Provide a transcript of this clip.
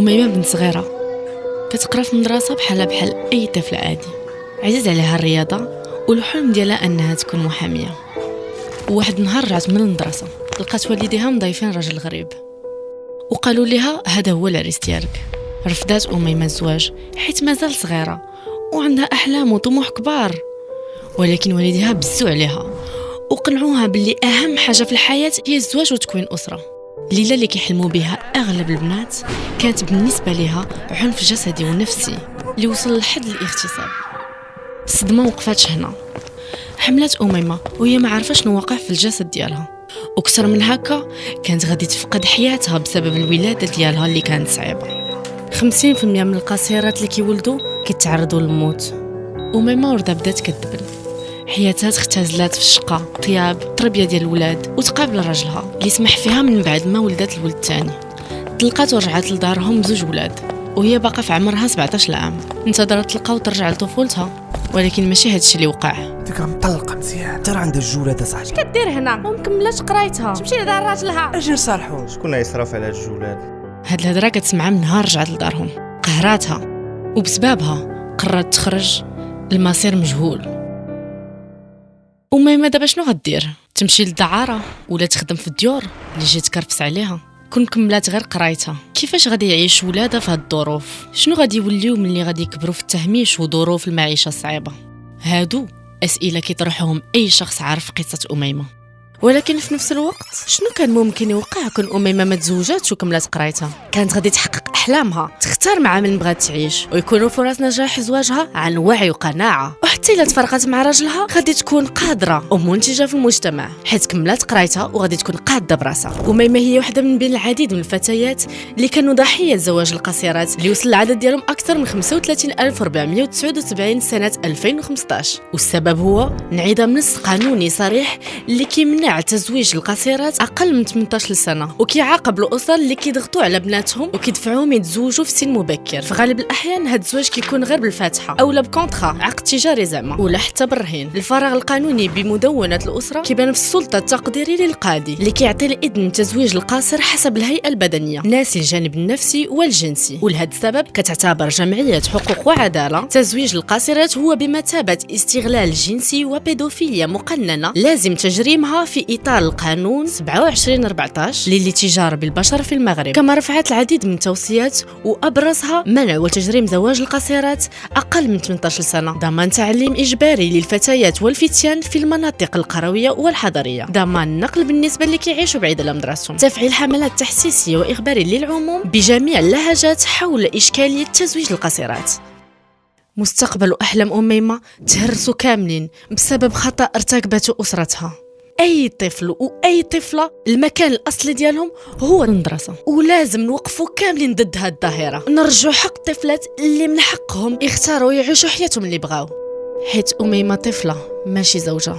أميمة بنت صغيرة كتقرا في المدرسة بحال أي طفل عادي. عزيز عليها الرياضة والحلم ديالها أنها تكون محامية. وواحد النهار رجعت من المدرسة لقات والديها مضيفين راجل غريب وقالوا لها هذا هو العريس ديالك. رفضات أميمة الزواج حيت مازال صغيرة وعندها أحلام وطموح كبار، ولكن والديها بزوا عليها وقنعوها باللي أهم حاجة في الحياة هي الزواج وتكوين أسرة. الليلة اللي كيحلموا بها أغلب البنات كانت بالنسبة لها عنف جسدي ونفسي اللي وصل لحد الاغتصاب. الصدمة وقفاتش هنا، حملت أميمة وهي ما عارفة شنو واقع في الجسد ديالها، وكثر من هكا كانت غادي تفقد حياتها بسبب الولادة ديالها اللي كانت صعيبة. 50% من القصيرات اللي كيولدوا كيتعرضوا للموت. أميمة ورده بدات كتدبل، حياتها اختزلات في الشقة، طياب، التربية ديال الولاد، وتقابل راجلها اللي سمح فيها من بعد ما ولدت الولد الثاني. طلقات ورجعت لدارهم بزوج ولاد وهي باقا في عمرها 17 عام. انتظرت تلقى وترجع لطفولتها، ولكن ماشي هادشي اللي وقع. ديك مطلقه مزيان ترى عندها الجوله صاحبي. اش كدير هنا؟ ومكملاش قرايتها، تمشي لدار راجلها. اجي صالحو شكون يصرف على هاد الجولات؟ هاد الهضره كتسمعها من نهار رجعت لدارهم، قهراتها وبسببها قررت تخرج المصير مجهول. أميمة دابا شنو غدير؟ تمشي للدعارة ولا تخدم في الديور اللي جات كرفس عليها؟ كون كملات غير قرايتها كيفاش غادي يعيش ولادها في هاد الظروف؟ شنو غادي يوليو ملي غادي يكبروا في التهميش وظروف المعيشه الصعيبه؟ هادو اسئله كيطرحهم اي شخص عارف قصه أميمة. ولكن في نفس الوقت شنو كان ممكن يوقع كون أميمة ما تزوجاتش وكملات قرايتها؟ كانت غادي تحقق احلامها، تختار مع من بغات تعيش، ويكونوا فرص نجاح زواجها عن وعي وقناعه. وحتى الا تفرقت مع راجلها غادي تكون قادره ومنتجه في المجتمع حيت كملات قرايتها وغادي تكون قاده براسها. أميمة هي واحده من بين العديد من الفتيات اللي كانوا ضحيه زواج القصيرات اللي وصل العدد ديالهم اكثر من 35479 سنه 2015. والسبب هو انعدام نص قانوني صريح اللي كيمنع تزويج القصيرات اقل من 18 سنه، وكيعاقب الاسر اللي كيضغطوا على بناتهم وكيدفعوهم يتزوجوا في سن مبكر. في غالب الاحيان هذا الزواج كيكون غير بالفاتحه او لا بكونطرا، عقد تجاري زعما، ولا حتى بالرهين. الفراغ القانوني بمدونه الاسره كيبان في السلطه التقديري للقاضي اللي كيعطي الاذن بتزويج القاصر حسب الهيئه البدنيه، ناسي الجانب النفسي والجنسي. ولهذا السبب كتعتبر جمعيه حقوق وعداله تزويج القاصرات هو بمثابه استغلال جنسي وبيدوفيليا مقننه لازم تجريمها في اطار القانون 27/14 للاتجار بالبشر في المغرب. كما رفعت العديد من التوصيات وابرزها منع وتجريم زواج القاصرات اقل من 18 سنه، ضمان تعليم اجباري للفتيات والفتيان في المناطق القرويه والحضريه، ضمان النقل بالنسبه اللي كيعيشوا بعيد على مدرستهم، تفعيل حملات تحسيسيه واخباريه للعموم بجميع اللهجات حول اشكاليه تزويج القاصرات. مستقبل احلام أميمة تهرسوا كاملين بسبب خطا ارتكبته اسرتها. اي طفل واي طفله المكان الاصلي ديالهم هو المدرسه، ولازم نوقفوا كاملين ضد هاد الظاهره، نرجعوا حق الطفلات اللي من حقهم يختاروا يعيشوا حياتهم اللي بغاو، حيت أميمة طفله ماشي زوجه.